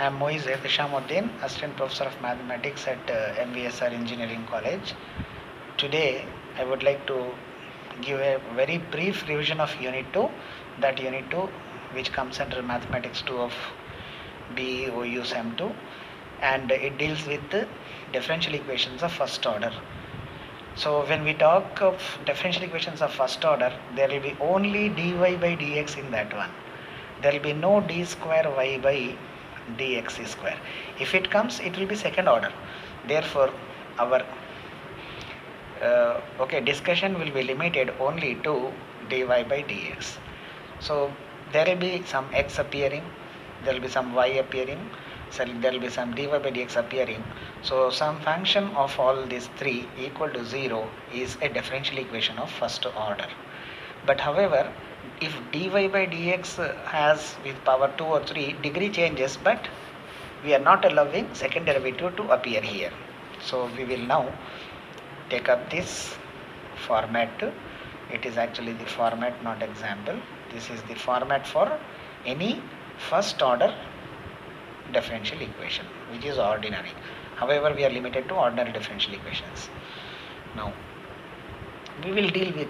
I am Moiz Hishamuddin, Assistant Professor of Mathematics at MVSR Engineering College. Today, I would like to give a very brief revision of Unit 2, that Unit 2 which comes under Mathematics 2 of BOU SEM 2, and it deals with the differential equations of first order. So when we talk of differential equations of first order, there will be only dy by dx in that one. There will be no d square y by dx square. If it comes, it will be second order. Therefore, our discussion will be limited only to dy by dx. So there will be some x appearing, there will be some y appearing, so there will be some dy by dx appearing. So some function of all these three equal to 0 is a differential equation of first order. But however, if dy by dx has with power 2 or 3, degree changes, but we are not allowing second derivative to appear here. So we will now take up this format. It is actually the format, not example. This is the format for any first order differential equation, which is ordinary. However, we are limited to ordinary differential equations. Now, we will deal with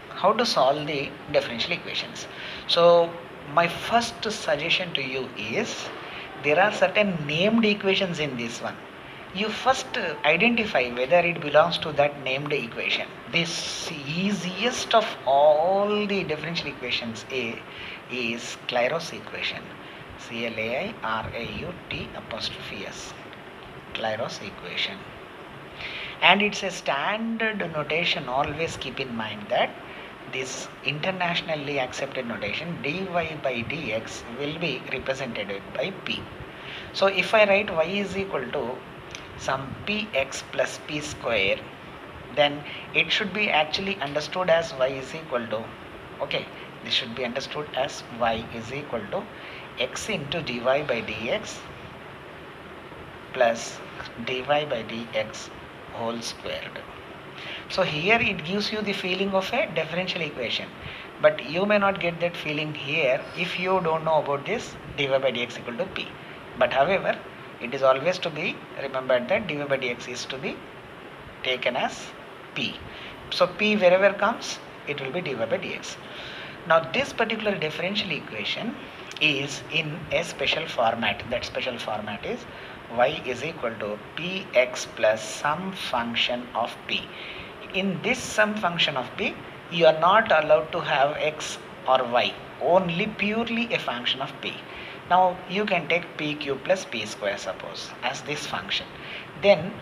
how to solve the differential equations. So, my first suggestion to you is, there are certain named equations in this one. You first identify whether it belongs to that named equation. This easiest of all the differential equations is Clairaut equation. Clairaut'. Clairaut equation. And it's a standard notation. Always keep in mind that this internationally accepted notation dy by dx will be represented by p. So if I write y is equal to some px plus p square, then it should be actually understood as y is equal to, this should be understood as y is equal to x into dy by dx plus dy by dx whole squared. So here it gives you the feeling of a differential equation, but you may not get that feeling here if you don't know about this dy by dx equal to p. But however, it is always to be remembered that dy by dx is to be taken as p. So p wherever comes, it will be dy by dx. Now this particular differential equation is in a special format. That special format is y is equal to px plus some function of p. In this some function of p, you are not allowed to have x or y, only purely a function of p. Now you can take p cube plus p square, suppose, as this function. Then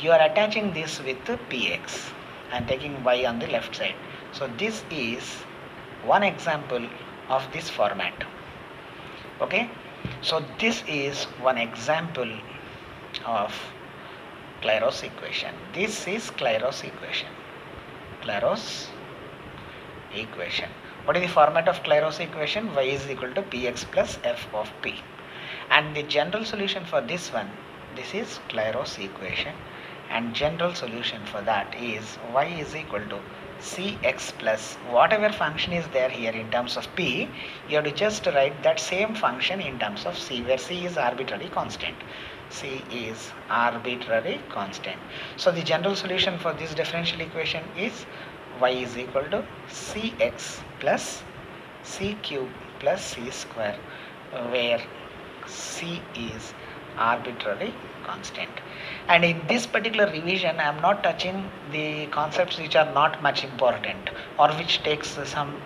you are attaching this with px and taking y on the left side. So this is one example of this format. Okay, so this is one example of Clairaut equation. This is Clairaut equation. Clairaut equation. What is the format of Clairaut equation? Y is equal to px plus f of p. And the general solution for this one, this is Clairaut equation, and general solution for that is y is equal to cx plus whatever function is there here in terms of p, you have to just write that same function in terms of c, where c is arbitrary constant. C is arbitrary constant. So the general solution for this differential equation is y is equal to cx plus c cube plus c square, where c is arbitrary constant. And in this particular revision, I am not touching the concepts which are not much important or which takes some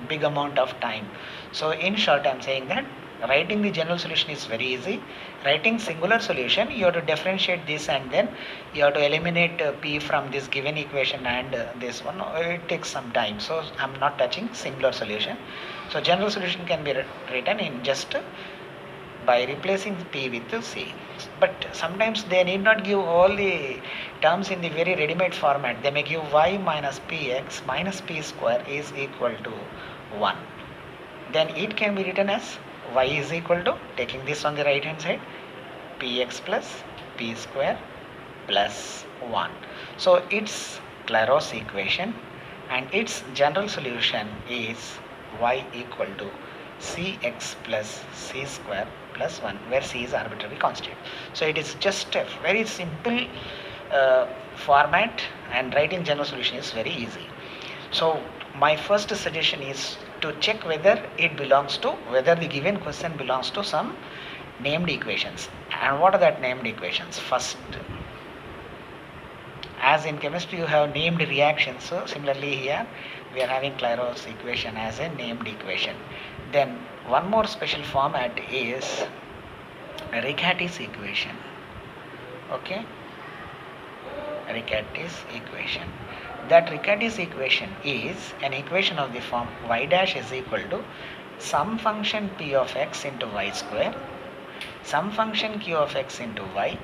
big amount of time. So in short, I am saying that writing the general solution is very easy. Writing singular solution, you have to differentiate this and then you have to eliminate p from this given equation and this one. It takes some time. So I am not touching singular solution. So general solution can be written in just by replacing p with c. But sometimes they need not give all the terms in the very ready-made format. They may give y minus px minus p square is equal to 1. Then it can be written as y is equal to, taking this on the right hand side, px plus p square plus 1. So it's Clairaut equation, and its general solution is y equal to cx plus c square plus 1, where c is arbitrary constant. So it is just a very simple format, and writing general solution is very easy. So my first suggestion is to check whether whether the given question belongs to some named equations. And what are that named equations? First, as in chemistry you have named reactions, so similarly here we are having Clairaut's equation as a named equation. Then one more special format is Riccati's equation. Okay, Riccati's equation. That Riccati's equation is an equation of the form y dash is equal to some function p of x into y square, some function q of x into y,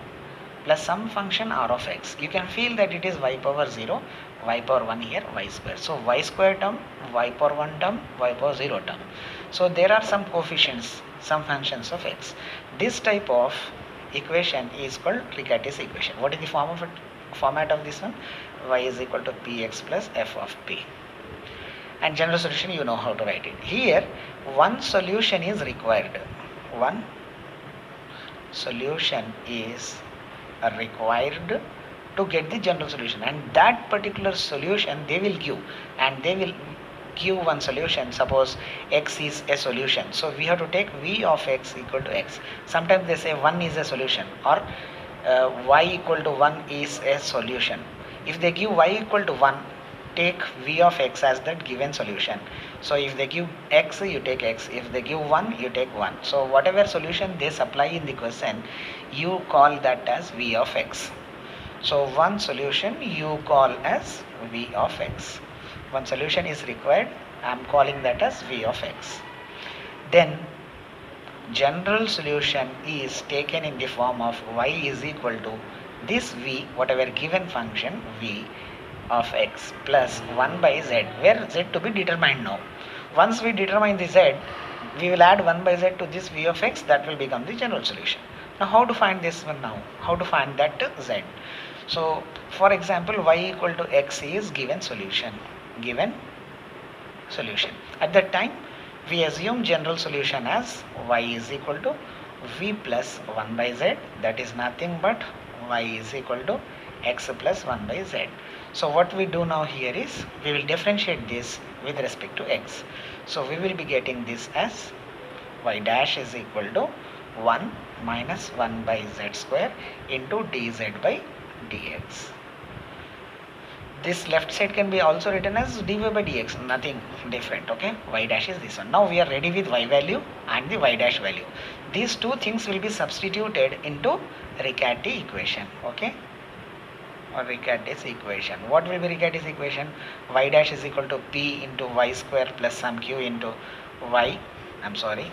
plus some function r of x. You can feel that it is y power 0, y power 1 here, y square. So y square term, y power 1 term, y power 0 term. So there are some coefficients, some functions of x. This type of equation is called Riccati's equation. What is the format of this one? Y is equal to px plus f of p. And general solution, you know how to write it. Here one solution is required. One solution is required to get the general solution, and that particular solution they will give, and they will give one solution. Suppose x is a solution, so we have to take v of x equal to x. Sometimes they say 1 is a solution, or y equal to 1 is a solution. If they give y equal to 1, take v of x as that given solution. So if they give x, you take x. If they give 1, you take 1. So whatever solution they supply in the question, you call that as v of x. So one solution you call as v of x. One solution is required, I am calling that as v of x. Then general solution is taken in the form of y is equal to this v, whatever given function v of x plus 1 by z, where z to be determined now. Once we determine the z, we will add 1 by z to this v of x, that will become the general solution. Now how to find this one now? How to find that z? So for example, y equal to x is given solution. Given solution. At that time, we assume general solution as y is equal to v plus 1 by z, that is nothing but y is equal to x plus 1 by z. So what we do now here is we will differentiate this with respect to x. So we will be getting this as y dash is equal to 1 minus 1 by z square into dz by dx. This left side can be also written as dy by dx, nothing different. Okay, y dash is this one. Now we are ready with y value and the y dash value. These two things will be substituted into Riccati equation. Okay, or Riccati's equation. What will be Riccati's equation? Y dash is equal to p into y square plus some q into y. I'm sorry,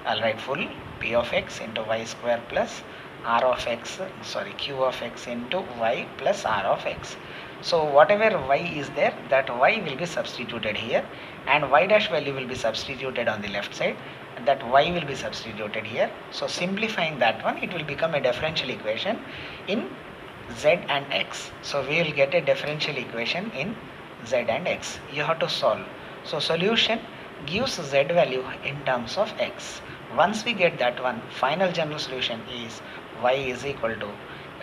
I'll write full p of x into y square plus r of x, sorry, q of x into y plus r of x. So whatever y is there, that y will be substituted here, and y dash value will be substituted on the left side, and that y will be substituted here. So simplifying that one, it will become a differential equation in z and x. So we will get a differential equation in z and x. You have to solve. So solution gives z value in terms of x. Once we get that one, final general solution is y is equal to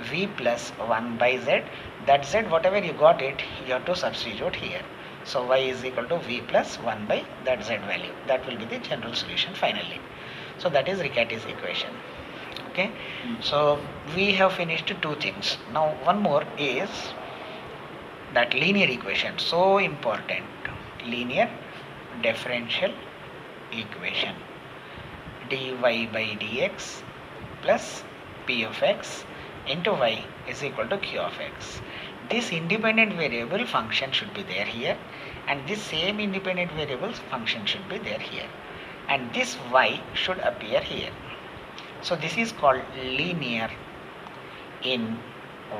v plus 1 by z. That z, whatever you got it, you have to substitute here. So y is equal to v plus 1 by that z value. That will be the general solution finally. So that is Riccati's equation. Okay, so we have finished two things. Now one more is that linear equation, so important. Linear differential equation, dy by dx plus p of x into y is equal to q of x. This independent variable function should be there here, and this same independent variable function should be there here, and this y should appear here. So this is called linear in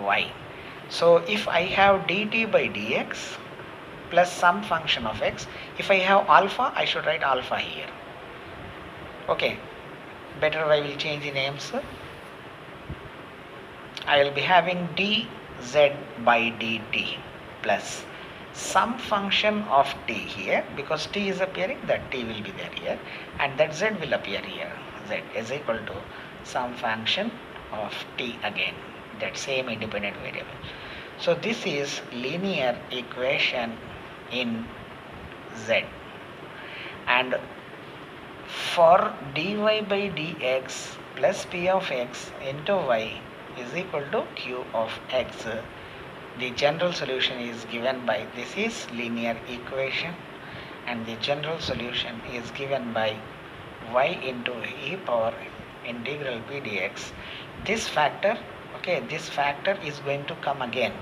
y. So if I have dt by dx plus some function of x, if I have alpha, I should write alpha here. Okay, better I will change the names. I will be having dz by dt plus some function of t here, because t is appearing, that t will be there here, and that z will appear here. Z is equal to some function of t again, that same independent variable. So this is linear equation in z, and for dy by dx plus p of x into y is equal to q of x, the general solution is given by, this is linear equation, and the general solution is given by y into e power integral p dx. This factor, okay, this factor is going to come again.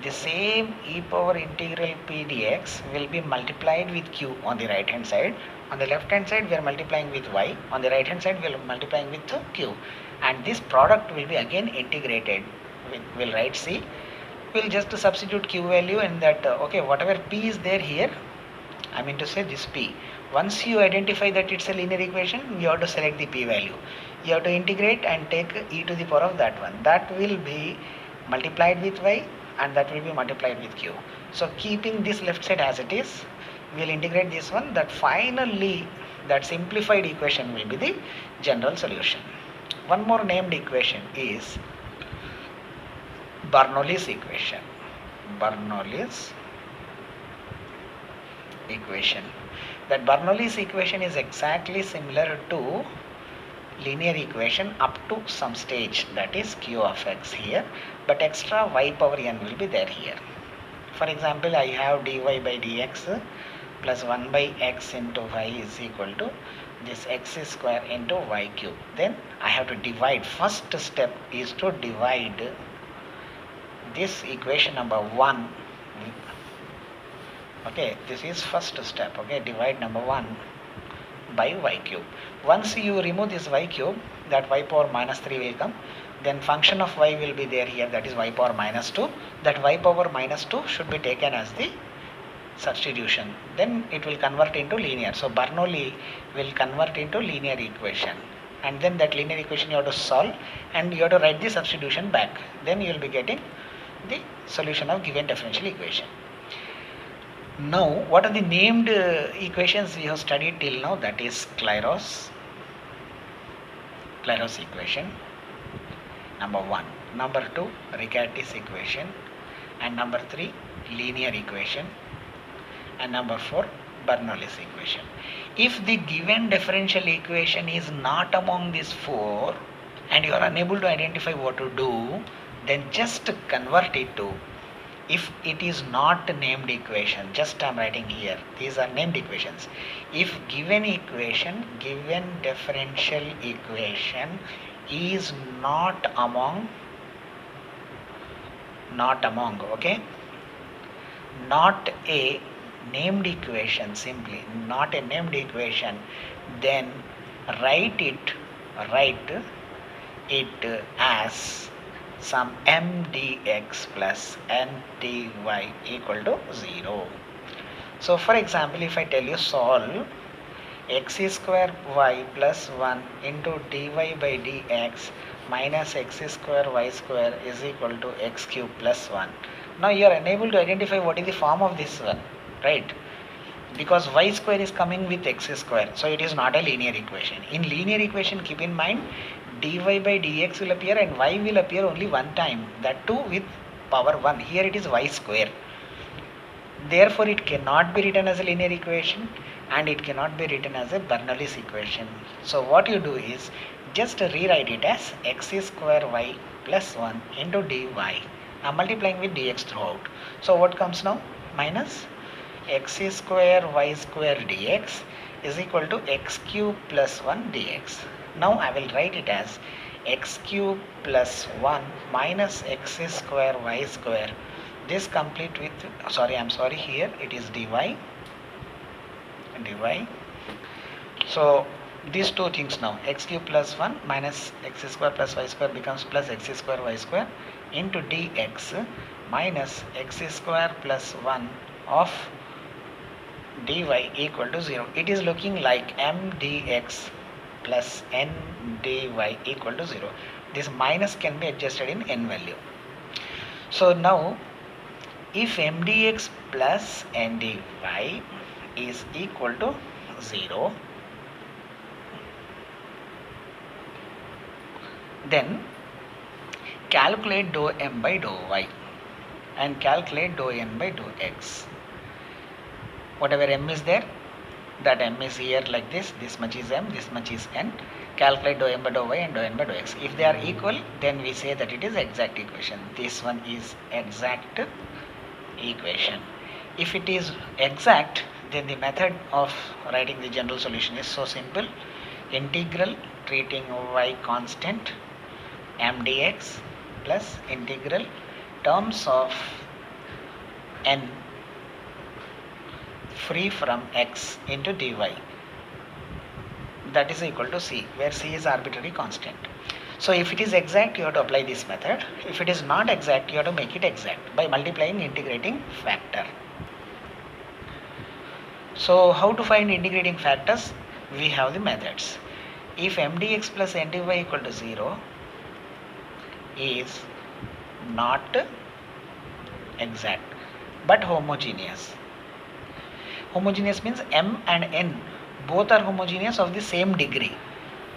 The same e power integral p dx will be multiplied with q on the right hand side. On the left hand side we are multiplying with y, on the right hand side we are multiplying with q, and this product will be again integrated. We'll write c, we'll just substitute q value in that, okay, whatever p is there here, I mean to say this p, once you identify that it's a linear equation, you have to select the p value, you have to integrate and take e to the power of that one, that will be multiplied with y, and that will be multiplied with q. So keeping this left side as it is, we'll integrate this one, that finally that simplified equation will be the general solution. One more named equation is Bernoulli's equation. Bernoulli's equation. That Bernoulli's equation is exactly similar to linear equation up to some stage, that is q of x here, but extra y power n will be there here. For example, I have dy by dx plus 1 by x into y is equal to this x square into y cube. Then I have to divide. First step is to divide this equation number 1, okay, this is first step, okay, divide number 1 by y cube. Once you remove this y cube, that y power minus 3 will come, then function of y will be there here, that is y power minus 2, that y power minus 2 should be taken as the substitution, then it will convert into linear. So Bernoulli will convert into linear equation, and then that linear equation you have to solve, and you have to write the substitution back, then you will be getting the solution of given differential equation. Now, what are the named equations we have studied till now? That is Clairaut's equation, number 1. Number 2, Riccati's equation. And number 3, linear equation. And number 4, Bernoulli's equation. If the given differential equation is not among these 4 and you are unable to identify what to do, then just convert it to, if it is not named equation, just I am writing here, these are named equations. If given equation, given differential equation is not among, okay, not a named equation, simply not a named equation, then write it as some m dx plus n dy equal to 0. So for example, if I tell you solve x square y plus 1 into dy by dx minus x square y square is equal to x cube plus 1. Now you are unable to identify what is the form of this one, right? Because y square is coming with x square, so it is not a linear equation. In linear equation, keep in mind, dy by dx will appear and y will appear only one time, that too with power 1. Here it is y square. Therefore, it cannot be written as a linear equation and it cannot be written as a Bernoulli's equation. So what you do is just rewrite it as x square y plus 1 into dy. I'm multiplying with dx throughout. So what comes now? Minus x square y square dx is equal to x cube plus 1 dx. Now I will write it as x cube plus 1 minus x square y square. This complete with, here it is dy. So these two things now, x cube plus 1 minus x square plus y square becomes plus x square y square into dx minus x square plus 1 of dy equal to 0. It is looking like m dx plus n dy equal to 0. This minus can be adjusted in n value. So now if mdx plus ndy is equal to 0, then calculate dou m by dou y and calculate dou n by dou x. Whatever m is there, that m is here like this much is m, this much is n. Calculate dou m by dou y and dou n by dou x. If they are equal, then we say that it is exact equation. This one is exact equation. If it is exact, then the method of writing the general solution is so simple. Integral treating y constant m dx plus integral terms of n free from x into dy, that is equal to c, where c is arbitrary constant. So if it is exact, you have to apply this method. If it is not exact, you have to make it exact by multiplying integrating factor. So how to find integrating factors? We have the methods. If mdx plus ndy equal to 0 is not exact but homogeneous. Homogeneous means m and n both are homogeneous of the same degree.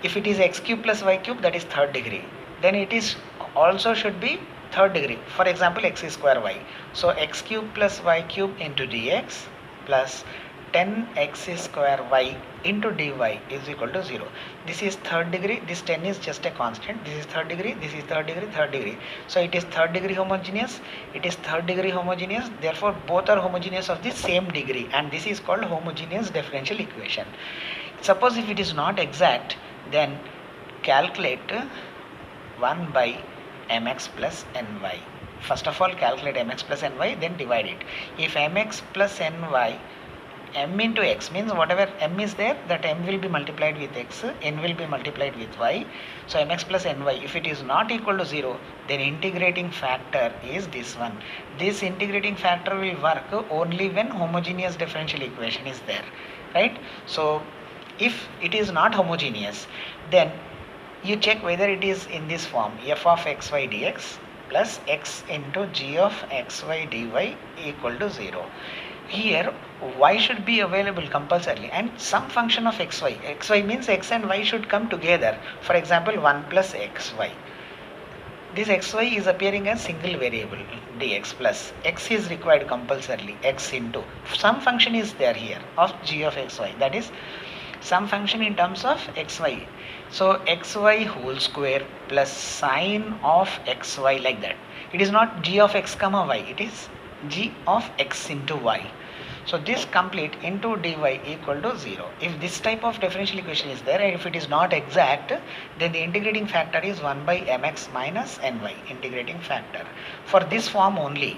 If it is x cube plus y cube, that is third degree, then it is also should be third degree. For example, x square y. So x cube plus y cube into dx plus 10x square y into dy is equal to 0. This is third degree, this 10 is just a constant, this is third degree, this is third degree, third degree. So it is third degree homogeneous, it is third degree homogeneous, therefore both are homogeneous of the same degree, and this is called homogeneous differential equation. Suppose if it is not exact, then calculate 1 by mx plus ny. First of all, calculate mx plus ny, then divide it. If mx plus ny, m into x means whatever m is there, that m will be multiplied with x, n will be multiplied with y. So mx plus ny, if it is not equal to 0, then integrating factor is this one. This integrating factor will work only when homogeneous differential equation is there, right? So if it is not homogeneous, then you check whether it is in this form, f of xy dx plus x into g of xy dy equal to 0. Here y should be available compulsorily and some function of xy. Xy means x and y should come together. For example, 1 plus xy. This xy is appearing as single variable dx plus x is required compulsorily, x into some function is there here of g of xy, that is some function in terms of xy. So xy whole square plus sine of xy, like that. It is not g of x comma y, it is g of x into y. So this complete into dy equal to 0. If this type of differential equation is there and if it is not exact, then the integrating factor is 1 by mx minus ny, integrating factor. For this form only,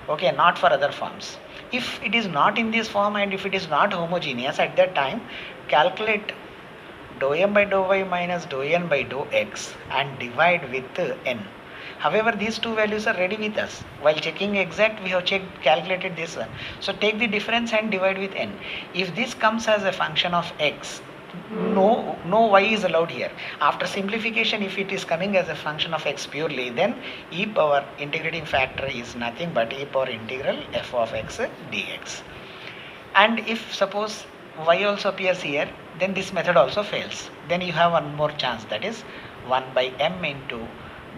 okay, not for other forms. If it is not in this form and if it is not homogeneous, at that time calculate dou m by dou y minus dou n by dou x and divide with n. However, these two values are ready with us. While checking exact, we have calculated this one. So take the difference and divide with n. If this comes as a function of x, no y is allowed here. After simplification, if it is coming as a function of x purely, then e power integrating factor is nothing but e power integral f of x dx. And if suppose y also appears here, then this method also fails. Then you have one more chance, that is 1 by m into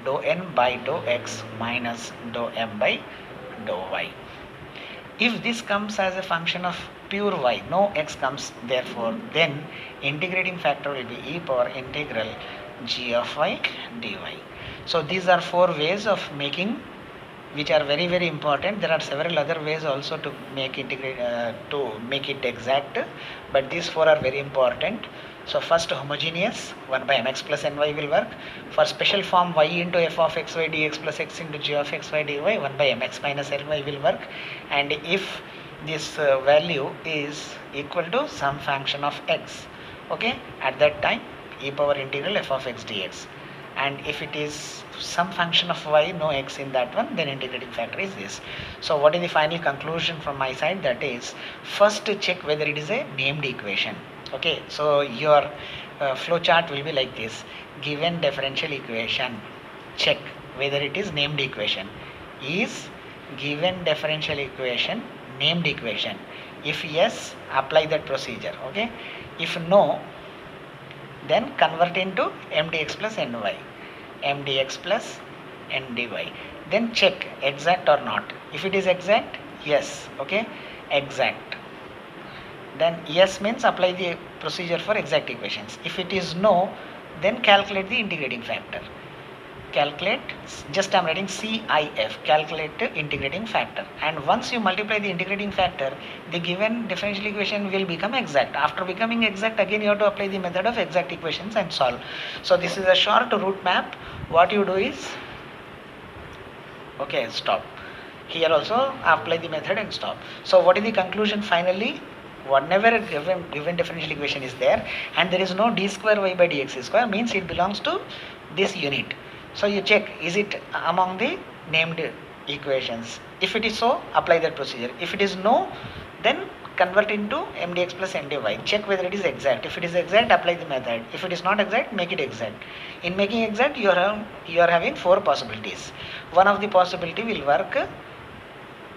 dou n by dou x minus dou m by dou y. If this comes as a function of pure y, no x comes therefore, then integrating factor will be e power integral g of y dy. So these are 4 ways of making, which are very very important. There are several other ways also to make it exact, but these 4 are very important. So first, homogeneous 1 by mx plus ny will work. For special form, y into f of xy dx plus x into g of xy dy, 1 by mx minus ny will work. And if this value is equal to some function of x, okay, at that time e power integral f of x dx. And if it is some function of y, no x in that one, then integrating factor is this. So what is the final conclusion from my side? That is, first check whether it is a named equation. Okay, so your flow chart will be like this. Given differential equation, check whether it is named equation. Is given differential equation, named equation. If yes, apply that procedure. Okay. If no, then convert into mdx plus ny. Mdx plus ndy. Then check exact or not. If it is exact, yes. Okay. Exact. Then yes means apply the procedure for exact equations. If it is no, then calculate the integrating factor. Calculate, just I am writing CIF, calculate the integrating factor. And once you multiply the integrating factor, the given differential equation will become exact. After becoming exact, again you have to apply the method of exact equations and solve. So this is a short root map. What you do is, okay, stop. Here also apply the method and stop. So what is the conclusion finally? Whenever a given differential equation is there and there is no d square y by dx square, means it belongs to this unit. So you check, is it among the named equations? If it is so, apply that procedure. If it is no, then convert into mdx plus ndy. Check whether it is exact. If it is exact, apply the method. If it is not exact, make it exact. In making exact, you are having 4 possibilities. One of the possibility will work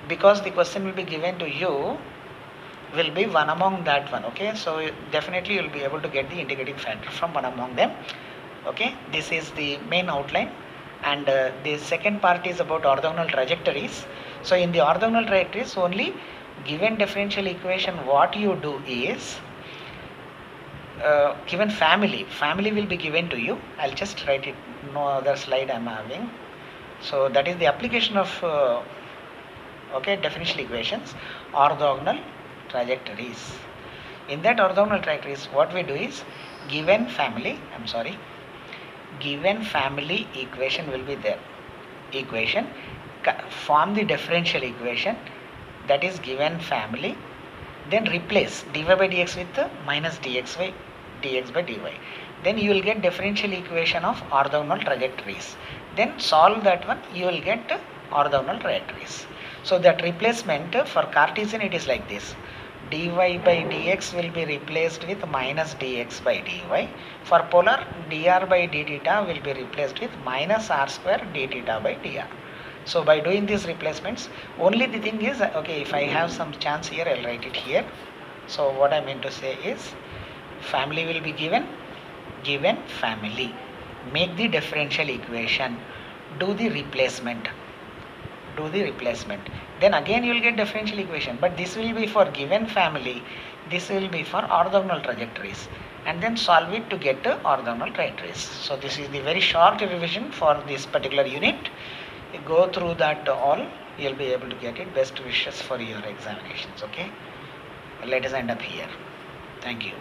because the question will be given to you, will be one among that one. Okay, so definitely you will be able to get the integrating factor from one among them. Okay, this is the main outline, and the second part is about orthogonal trajectories. So in the orthogonal trajectories, only given differential equation, what you do is, given family will be given to you. I'll just write it, no other slide I'm having. So that is the application of okay, differential equations, orthogonal trajectories. In that orthogonal trajectories, what we do is, given family equation will be there. Equation, form the differential equation, that is given family, then replace dy by dx with minus dx by dy. Then you will get differential equation of orthogonal trajectories. Then solve that one, you will get orthogonal trajectories. So that replacement for Cartesian, it is like this. Dy by dx will be replaced with minus dx by dy. For polar, dr by d theta will be replaced with minus r square d theta by dr. So by doing these replacements, only the thing is, okay, if I have some chance here, I'll write it here. So what I mean to say is, family will be given family. Make the differential equation, do the replacement. Then again you will get differential equation, but this will be for given family, this will be for orthogonal trajectories, and then solve it to get orthogonal trajectories. So this is the very short revision for this particular unit. You go through that all, you'll be able to get it. Best wishes for your examinations. Okay, let us end up here. Thank you.